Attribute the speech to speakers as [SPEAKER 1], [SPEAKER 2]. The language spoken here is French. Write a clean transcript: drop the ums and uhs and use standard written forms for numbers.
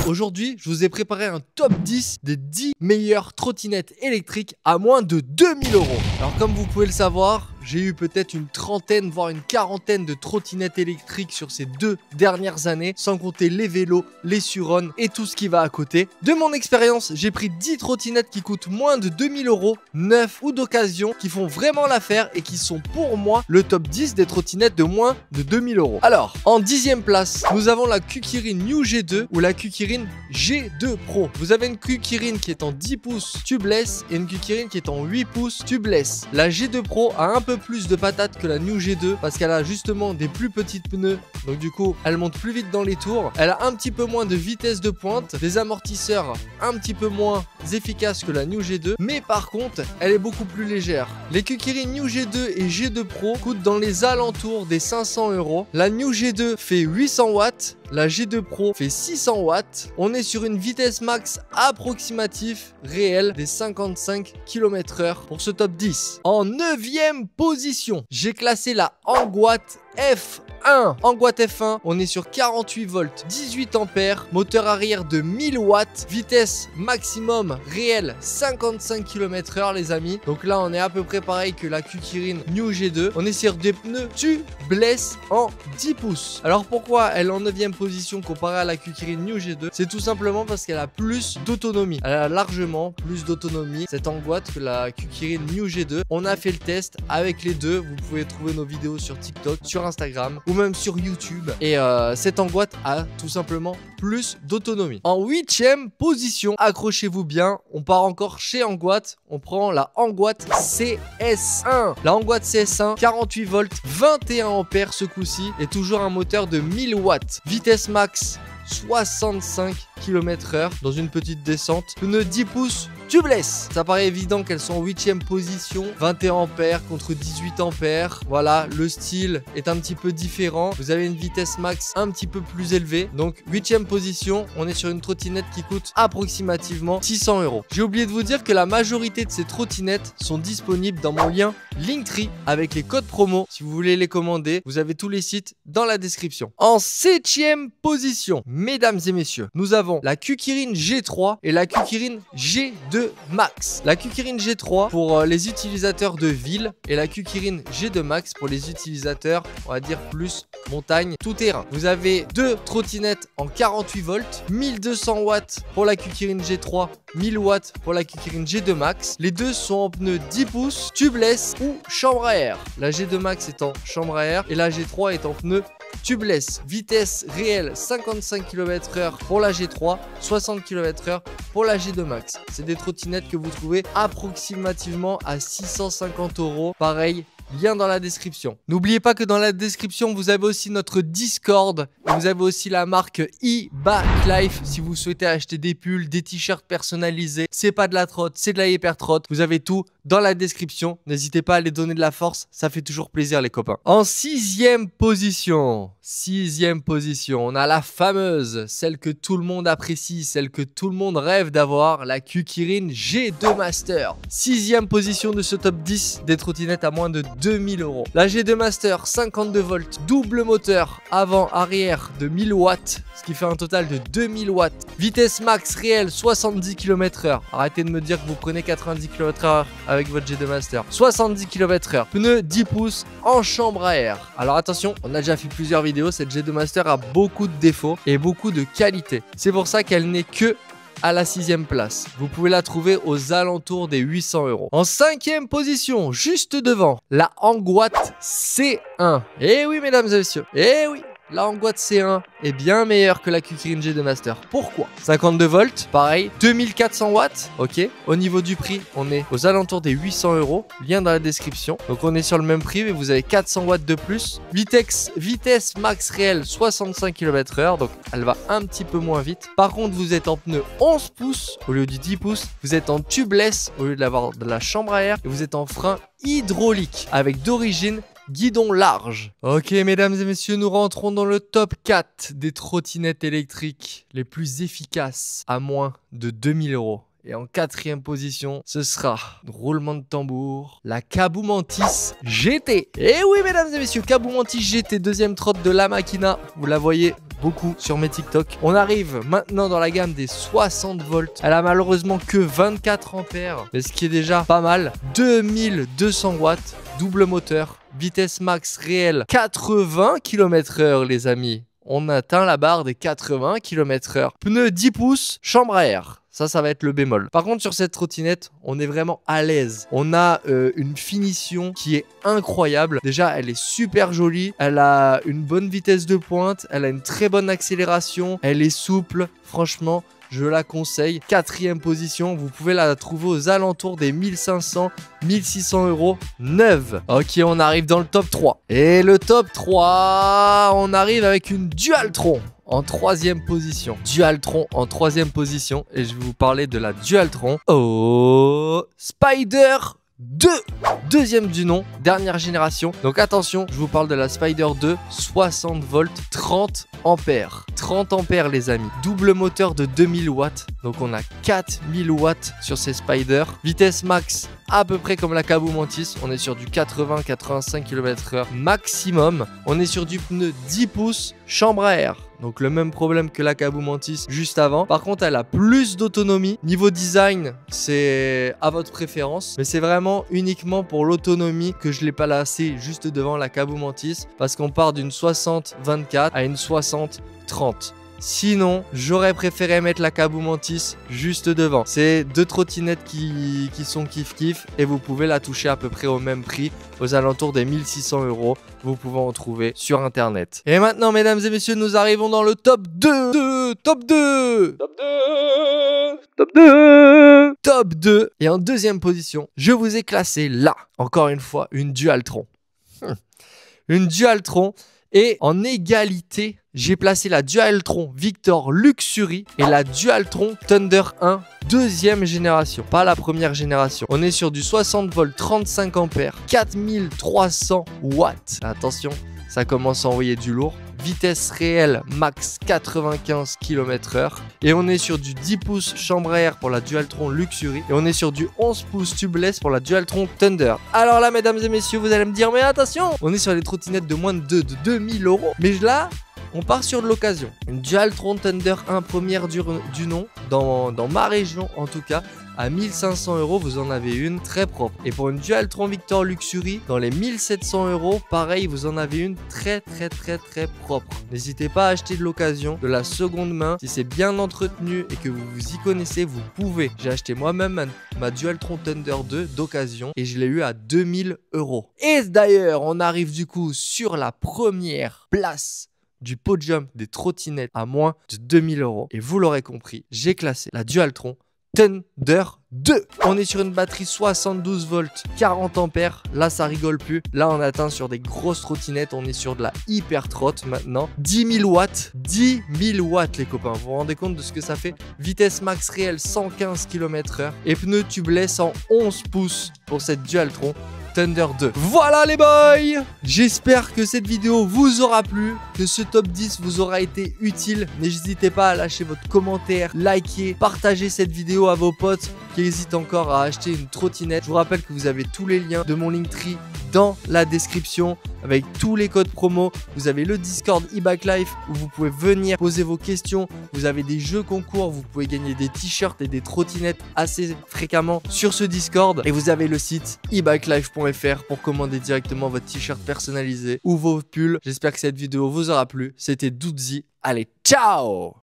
[SPEAKER 1] Aujourd'hui, je vous ai préparé un top 10 des 10 meilleures trottinettes électriques à moins de 2000 €. Alors comme vous pouvez le savoir, j'ai eu peut-être une trentaine, voire une quarantaine de trottinettes électriques sur ces 2 dernières années, sans compter les vélos, les Suron et tout ce qui va à côté. De mon expérience, j'ai pris 10 trottinettes qui coûtent moins de 2000 €, neuves ou d'occasion, qui font vraiment l'affaire et qui sont pour moi le top 10 des trottinettes de moins de 2000 €. Alors, en 10e place, nous avons la Kukirin New G2 ou la Kukirin G2 Pro. Vous avez une Kukirin qui est en 10 pouces tubeless et une Kukirin qui est en 8 pouces tubeless. La G2 Pro a un peu plus de patates que la New G2 parce qu'elle a justement des plus petites pneus, donc du coup elle monte plus vite dans les tours, elle a un petit peu moins de vitesse de pointe, des amortisseurs un petit peu moins efficaces que la New G2, mais par contre elle est beaucoup plus légère. Les Kukirin New G2 et G2 Pro coûtent dans les alentours des 500 €. La New G2 fait 800 watts, la G2 Pro fait 600 watts. On est sur une vitesse max approximative réelle des 55 km/h pour ce top 10. En 9e position, j'ai classé la Angwatt F1. Angwatt F1, on est sur 48 volts, 18 ampères, moteur arrière de 1000 watts, vitesse maximum réelle 55 km/h les amis. Donc là on est à peu près pareil que la Kukirin New G2. On est sur des pneus tubeless en 10 pouces. Alors pourquoi elle est en 9e position comparée à la Kukirin New G2? C'est tout simplement parce qu'elle a plus d'autonomie. Elle a largement plus d'autonomie cette Angwatt que la Kukirin New G2. On a fait le test avec les deux. Vous pouvez trouver nos vidéos sur TikTok, sur Instagram ou même sur YouTube. Et cette Angwatt a tout simplement plus d'autonomie. En 8e position, accrochez-vous bien, on part encore chez Angwatt. On prend la Angwatt CS1. La Angwatt CS1, 48 volts, 21 ampères ce coup-ci et toujours un moteur de 1000 watts. Vitesse max 65 km/h dans une petite descente. Pneu 10 pouces tubeless. Ça paraît évident qu'elles sont en 8e position. 21 ampères contre 18 ampères. Voilà, le style est un petit peu différent. Vous avez une vitesse max un petit peu plus élevée. Donc 8e position, on est sur une trottinette qui coûte approximativement 600 €. J'ai oublié de vous dire que la majorité de ces trottinettes sont disponibles dans mon lien Linktree avec les codes promo. Si vous voulez les commander, vous avez tous les sites dans la description. En 7e position, mesdames et messieurs, nous avons la Kukirin G3 et la Kukirin G2 Max. La Kukirin G3 pour les utilisateurs de ville et la Kukirin G2 Max pour les utilisateurs, on va dire plus montagne, tout terrain. Vous avez deux trottinettes en 48 volts, 1200 watts pour la Kukirin G3, 1000 watts pour la Kukirin G2 Max. Les deux sont en pneus 10 pouces, tubeless ou chambre à air. La G2 Max est en chambre à air et la G3 est en pneu tubeless. Vitesse réelle 55 km/h pour la G3, 60 km/h pour la G2 Max. C'est des trottinettes que vous trouvez approximativement à 650 €. Pareil, lien dans la description. N'oubliez pas que dans la description, vous avez aussi notre Discord. Et vous avez aussi la marque eBikeLife si vous souhaitez acheter des pulls, des t-shirts personnalisés. C'est pas de la trotte, c'est de la hyper trotte. Vous avez tout dans la description. N'hésitez pas à les donner de la force. Ça fait toujours plaisir les copains. En 6e position, on a la fameuse, celle que tout le monde apprécie, celle que tout le monde rêve d'avoir, la Kukirin G2 Master. 6e position de ce top 10 des trottinettes à moins de 2000 €. La G2 Master, 52 volts, double moteur avant-arrière de 1000 watts, ce qui fait un total de 2000 watts. Vitesse max réelle 70 km/h. Arrêtez de me dire que vous prenez 90 km/h avec votre G2 Master. 70 km/h. Pneu 10 pouces en chambre à air. Alors attention, on a déjà fait plusieurs vidéos. Cette G2 Master a beaucoup de défauts et beaucoup de qualités. C'est pour ça qu'elle n'est que à la 6e place. Vous pouvez la trouver aux alentours des 800 €. En 5e position, juste devant, la Angwatt C1. Eh oui, mesdames et messieurs, eh oui, la Angwatt C1 est bien meilleure que la Kukirin G2 Master. Pourquoi? 52 volts, pareil, 2400 watts, ok. Au niveau du prix, on est aux alentours des 800 €. Lien dans la description. Donc on est sur le même prix, mais vous avez 400 watts de plus. Vitesse max réelle 65 km/h, donc elle va un petit peu moins vite. Par contre, vous êtes en pneu 11 pouces au lieu du 10 pouces. Vous êtes en tubeless au lieu d'avoir de la chambre à air. Et vous êtes en frein hydraulique avec d'origine guidon large. Ok mesdames et messieurs, nous rentrons dans le top 4 des trottinettes électriques les plus efficaces à moins de 2000 €. Et en 4e position, ce sera, roulement de tambour, la Caboo Mantis GT. Et oui mesdames et messieurs, Caboo Mantis GT, deuxième trotte de la Machina. Vous la voyez beaucoup sur mes TikTok. On arrive maintenant dans la gamme des 60 volts. Elle a malheureusement que 24 ampères, mais ce qui est déjà pas mal. 2200 watts, double moteur, vitesse max réelle 80 km/h les amis. On atteint la barre des 80 km/h. Pneus 10 pouces, chambre à air. Ça va être le bémol. Par contre, sur cette trottinette, on est vraiment à l'aise. On a une finition qui est incroyable. Déjà, elle est super jolie. Elle a une bonne vitesse de pointe. Elle a une très bonne accélération. Elle est souple. Franchement, je la conseille. 4e position, vous pouvez la trouver aux alentours des 1500, 1600 euros neuve. Ok, on arrive dans le top 3. Et le top 3, on arrive avec une Dualtron en 3e position. Dualtron en 3e position. Et je vais vous parler de la Dualtron Spider 2. Deuxième du nom, dernière génération. Donc attention, je vous parle de la Spider 2, 60 volts, 30 ampères. 30 ampères les amis. Double moteur de 2000 watts. Donc on a 4000 watts sur ces Spider. Vitesse max à peu près comme la Caboo Mantis. On est sur du 80-85 km/h maximum. On est sur du pneu 10 pouces, chambre à air. Donc le même problème que la Caboo Mantis juste avant. Par contre, elle a plus d'autonomie. Niveau design, c'est à votre préférence. Mais c'est vraiment uniquement pour l'autonomie que je l'ai pas placé juste devant la Caboo Mantis. Parce qu'on part d'une 60-24 à une 60-30. Sinon, j'aurais préféré mettre la Caboo Mantis juste devant. C'est deux trottinettes qui sont kiff-kiff et vous pouvez la toucher à peu près au même prix, aux alentours des 1600 euros. Vous pouvez en trouver sur internet. Et maintenant, mesdames et messieurs, nous arrivons dans le top 2. Top 2. Top 2. Top 2. Top 2. Et en deuxième position, je vous ai classé là, encore une fois, une Dualtron. Une Dualtron. Et en égalité, j'ai placé la Dualtron Victor Luxury et la Dualtron Thunder 1 deuxième génération, pas la première génération. On est sur du 60 volts 35 ampères, 4300 watts. Attention, ça commence à envoyer du lourd. Vitesse réelle max 95 km/h. Et on est sur du 10 pouces chambre à air pour la Dualtron Luxury. Et on est sur du 11 pouces tubeless pour la Dualtron Thunder. Alors là, mesdames et messieurs, vous allez me dire, mais attention, on est sur les trottinettes de moins de 2000 euros. Mais là, on part sur de l'occasion. Une Dualtron Thunder 1 première du nom, dans ma région en tout cas. À 1500 euros, vous en avez une très propre. Et pour une Dualtron Victor Luxury, dans les 1700 euros, pareil, vous en avez une très propre. N'hésitez pas à acheter de l'occasion, de la seconde main. Si c'est bien entretenu et que vous vous y connaissez, vous pouvez. J'ai acheté moi-même ma Dualtron Thunder 2 d'occasion et je l'ai eu à 2000 euros. Et d'ailleurs, on arrive du coup sur la première place du podium des trottinettes à moins de 2000 euros. Et vous l'aurez compris, j'ai classé la Dualtron Thunder 2. On est sur une batterie 72 volts, 40 ampères. Là, ça rigole plus. Là, on atteint sur des grosses trottinettes. On est sur de la hyper trotte maintenant. 10 000 watts. 10 000 watts, les copains. Vous vous rendez compte de ce que ça fait? Vitesse max réelle 115 km/h. Et pneus tubeless en 11 pouces pour cette Dualtron Thunder 2. Voilà les boys, j'espère que cette vidéo vous aura plu, que ce top 10 vous aura été utile. N'hésitez pas à lâcher votre commentaire, liker, partager cette vidéo à vos potes qui hésitent encore à acheter une trottinette. Je vous rappelle que vous avez tous les liens de mon Linktree dans la description avec tous les codes promo. Vous avez le Discord e-bike life où vous pouvez venir poser vos questions. Vous avez des jeux concours, vous pouvez gagner des t-shirts et des trottinettes assez fréquemment sur ce Discord. Et vous avez le site ebikelife.fr pour commander directement votre t-shirt personnalisé ou vos pulls. J'espère que cette vidéo vous aura plu. C'était Doodzy. Allez, ciao!